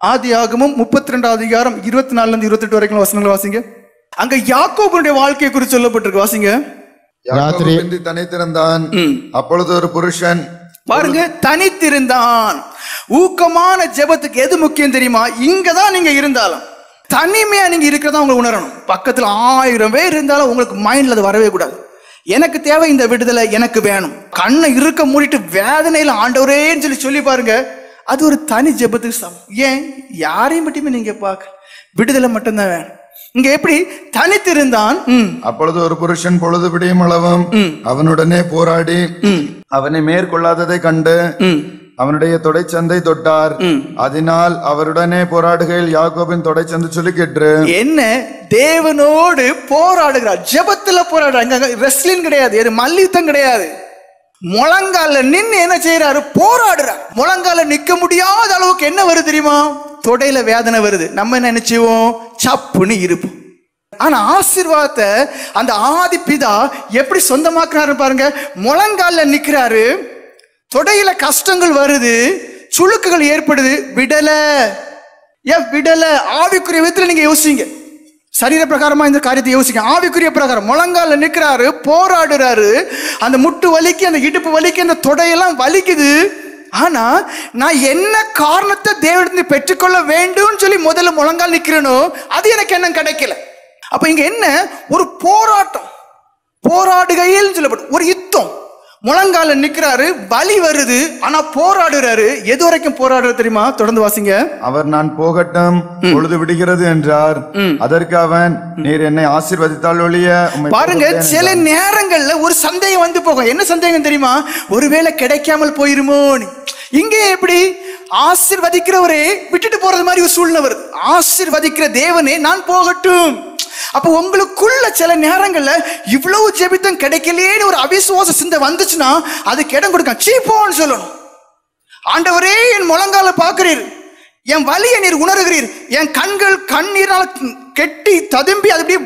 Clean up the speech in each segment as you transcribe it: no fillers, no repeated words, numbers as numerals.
ஆதியாகமம் 32 அதிகாரம் 24-28 வரைக்கும் வசனங்கள் வாசிங்க. அங்க யாக்கோபுடைய வாழ்க்கையை குறித்து சொல்லப்பட்டிருக்கு. வாசிங்க. ராத்திரி தனித்திருந்தான். அப்பொழுது ஒரு புருஷன், பாருங்க, தனித்திருந்தான். ஊக்கமான ஜெபத்துக்கு எது முக்கியம் தெரியுமா? இங்கதான் நீங்க இருந்தாலும் தனிமையா நீங்க இருக்கிறதா உங்களுக்கு உணரணும். பக்கத்துல 1000 பேர் இருந்தாலும் உங்களுக்கு மைண்ட்ல அது வரவே கூடாது. எனக்கு தேவை இந்த விடுதலை, எனக்கு வேணும். கண்ணை இருக்க மூடிட்டு வேதனையில ஆண்டவரேன்னு சொல்லி பாருங்க, அது ஒரு தனி ஜெபத்துக்கு சமம். ஏன்? யாரையும் மட்டுமே நீங்க பார்க்க, விடுதலை மட்டும்தான் வேணும். இங்க எப்படி தனித்திருந்தான். அப்பொழுது ஒரு புருஷன் பொழுது விடியும் அளவும் அவனுடனே போராடி அவனை மேற்கொள்ளாததை கண்டு அவனுடைய தொடைச்சந்தை தொட்டார். அதனால் அவருடனே போராடுகையில் யாக்கோபின் தொடைச்சந்தை சுளுக்கிற்று. என்ன? தேவனோடு போராடுகிறார், ஜெபத்துல போராடுறாங்க. ரெஸ்லிங் கிடையாது, மல்யுத்தம் கிடையாது. முழங்கால நின்று என்ன செய்யறாரு? போராடுறார். முழங்கால நிக்க முடியாத அளவுக்கு என்ன வருது தெரியுமா? தொடையில வேதனை வருது. நம்ம என்ன நினைச்சுவோம்? சப்புன்னு இருப்போம். ஆனா ஆசீர்வாதத்தை அந்த ஆதி பிதா எப்படி சொந்தமாக்குறாரு பாருங்க. முழங்கால நிக்கிறாரு, தொடையில கஷ்டங்கள் வருது, சுளுக்குகள் ஏற்படுது, விடல. ஏன் விடல? ஆவிக்குரிய விதத்துல நீங்க யோசிங்க. சரீர பிரகாரமா இந்த காரியத்தை யோசிக்க, ஆவிக்குரிய பிரகாரம் முழங்கால நிக்கிறாரு, போராடுறாரு. அந்த முட்டு வலிக்கு, அந்த இடுப்பு வலிக்கு, அந்த தொடையெல்லாம் வலிக்குது. ஆனா நான் என்ன காரணத்தை தேவனிடத்தில் பெற்றுக்கொள்ள வேண்டும் சொல்லி முதல்ல முழங்கால் நிக்கிறேனோ அது எனக்கு என்ன கிடைக்கல. அப்ப இங்க என்ன? ஒரு போராட்டம், போராடுகையில் சொல்லப்படும் ஒரு யுத்தம். முழங்கால நிக்கிறாரு, வலி வருது, ஆனா போராடுறாரு. எது வரைக்கும் போராடுறது தெரியுமா? தொடர்ந்து வாசிங்க. அவர் நான் போகட்டும், பொழுது விடுகிறது என்றார். அதற்கு அவன், நீர் என்னை ஆசீர்வதித்தால் ஒழிய. பாருங்க, சில நேரங்கள்ல ஒரு சந்தேகம் வந்து போகும். என்ன சந்தேகம் தெரியுமா? ஒருவேளை கிடைக்காமல் போயிருமோ. இங்கே எப்படி? ஆசீர்வதிக்கிறவரே விட்டுட்டு போறது மாதிரி ஒரு சூழ்நிலை வருது. ஆசீர்வதிக்கிற தேவனே நான் போகட்டும். அப்ப உங்களுக்குள்ள சில நேரங்கள்ல இவ்வளவு ஜெபித்தம் கிடைக்கலேன்னு ஒரு அவிசுவாச சிந்தை வந்துச்சுன்னா அதுக்கு இடம் கொடுக்க சீப்போன்னு சொல்லணும். ஆண்டவரே, என் முழங்கால பாக்குறீர், என் வலியை நீர் உணர்கிறீர், என் கண்கள் கண்ணீரால் கெட்டி ததும்பி அது அப்படியே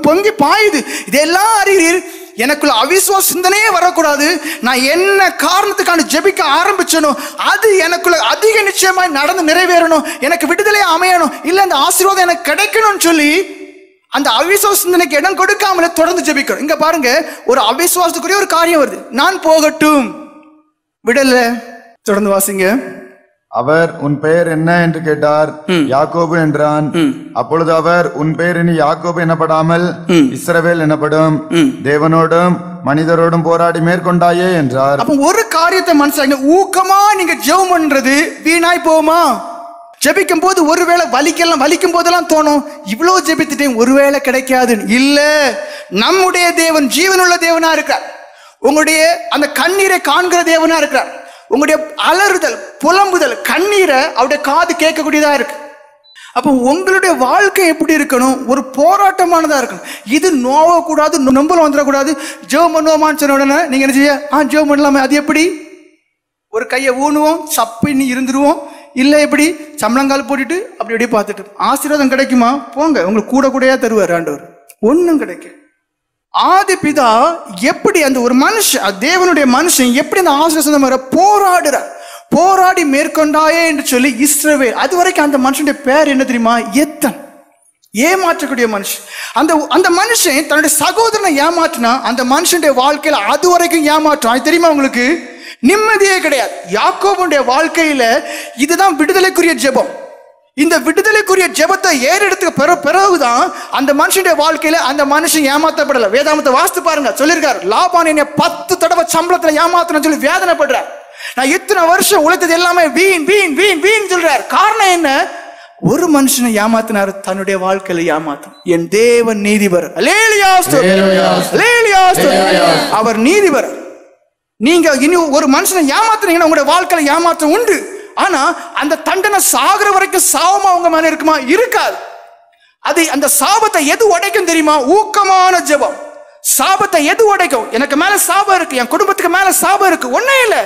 பொங்கி பாயுது, இதெல்லாம் அறிகிறீர். எனக்குள்ள அவிசுவாச சிந்தனையே வரக்கூடாது. நான் என்ன காரணத்துக்கான ஜெபிக்க ஆரம்பிச்சனோ அது எனக்குள்ள அதிக நிச்சயமாய் நடந்து நிறைவேறணும். எனக்கு விடுதலை அமையணும், இல்ல அந்த ஆசீர்வாதம் எனக்கு கிடைக்கணும்னு சொல்லி அந்த அவிசுவாச சிந்தனைக்கு இடம் கொடுக்காமல தொடர்ந்து ஜெபிக்கணும். இங்க பாருங்க, ஒரு அவிசுவாசத்துக்குரிய ஒரு காரியம் வருது. நான் போகட்டும், விடல. தொடர்ந்து வாசிங்க. அவர், உன் பெயர் என்ன என்று கேட்டார். யாக்கோபு என்றான். அப்பொழுது அவர், உன் பெயர் இனி யாக்கோபு எனப்படாமல் இஸ்ரவேல் எனப்படும், தேவனோடும் மனிதரோடும் போராடி மேற்கொண்டாயே என்றார். அப்ப ஒரு காரியத்தை மனசுல ஊக்கமா நீங்க ஜெபம் பண்றது வீணாய் போமா? ஜெபிக்கும் போது ஒருவேளை வலிக்கும் போதெல்லாம் தோணும், இவ்வளவு ஜெபித்துட்டேன், ஒருவேளை கிடைக்காது. இல்ல, நம்முடைய தேவன் ஜீவனுள்ள தேவனா இருக்கிறார். உங்களுடைய அந்த கண்ணீரை காண்கிற தேவனா இருக்கிறார். உங்களுடைய அலறுதல், புலம்புதல், கண்ணீரை அவருடைய காது கேட்கக்கூடியதா இருக்கு. அப்போ உங்களுடைய வாழ்க்கை எப்படி இருக்கணும்? ஒரு போராட்டமானதா இருக்கணும். இது நோவக்கூடாது, நொம்பலம் வந்துடக்கூடாது. ஜெபம் பண்ணுவோமான்னு சொன்ன உடனே நீங்க என்ன செய்ய? ஜெபம் பண்ணலாமே. அது எப்படி? ஒரு கையை ஊனுவோம், சப்பின்னு இருந்துருவோம். இல்லை, எப்படி? சம்பளங்கால் போட்டுட்டு அப்படி அப்படியே பார்த்துட்டு ஆசீர்வாதம் கிடைக்குமா? போங்க, உங்களுக்கு கூடையா தருவார் ஆண்டவர். ஒன்றும் கிடைக்கும். ஆதி பிதா எப்படி அந்த ஒரு மனுஷன், தேவனுடைய மனுஷன் எப்படி அந்த ஆசீர்வாதம் போராடுறார், போராடி மேற்கொண்டாயே என்று சொல்லி இஸ்ரவேல். அது வரைக்கும் அந்த மனுஷனுடைய பேர் என்ன தெரியுமா? எத்தன். ஏமாற்றக்கூடிய மனுஷன். அந்த மனுஷன் தன்னுடைய சகோதரனை ஏமாற்றினா அந்த மனுஷனுடைய வாழ்க்கையில அது வரைக்கும் ஏமாற்றம். அது தெரியுமா உங்களுக்கு? நிம்மதியே கிடையாது. யாக்கோபுடைய வாழ்க்கையில இதுதான் விடுதலைக்குரிய ஜெபம். இந்த விடுதலைக்குரிய ஜெபத்தை ஏறெடுத்துக்க பிறகுதான் அந்த மனுஷனுடைய வாழ்க்கையில அந்த மனுஷன் ஏமாத்தப்படல. வேதாமத்தை வாசித்து பாருங்க, சொல்லியிருக்காரு, லாபான் என்னை 10 தடவை சம்பளத்துல ஏமாத்தணும்னு சொல்லி வேதனைப்படுறார். நான் இத்தனை வருஷம் உழைத்தது எல்லாமே வீண் வீண் வீண் வீண் சொல்றார். காரணம் என்ன? ஒரு மனுஷனை ஏமாத்தினார், தன்னுடைய வாழ்க்கையில ஏமாத்தும். என் தேவன் நீதிபர். அல்லேலூயா, அல்லேலூயா. அவர் நீதிபர். நீங்க இனி ஒரு மனுஷனை ஏமாத்துறீங்கன்னா உங்களுடைய வாழ்க்கையில ஏமாற்றம் உண்டு. ஆனா அந்த தண்டனை சாகுற வரைக்கும் சாவமா உங்க மேல இருக்குமா? இருக்காது. அது அந்த சாபத்தை எது உடைக்கும் தெரியுமா? ஊக்கமான ஜெபம். சாபத்தை எது உடைக்கும்? எனக்கு மேல சாபம் இருக்கு, என் குடும்பத்துக்கு மேல சாபம் இருக்கு, ஒன்னே இல்ல,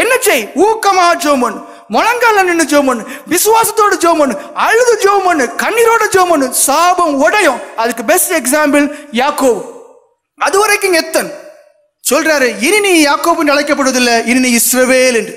என்ன செய்? ஊக்கமா ஜெபம் பண்ணு, முழங்கால நின்று ஜெபம் பண்ணு, விசுவாசத்தோட ஜெபம் பண்ணு, அழுது ஜெபம் பண்ணு, கண்ணீரோட ஜெபம் பண்ணு. சாபம் உடையும். அதுக்கு பெஸ்ட் எக்ஸாம்பிள் யாக்கோபு. அது வரைக்கும் எத்தன் சொல்றாரு, இனி நீ யாக்கோபு என்று அழைக்கப்படுவதில்லை, இனி நீ இஸ்ரவேல் என்று.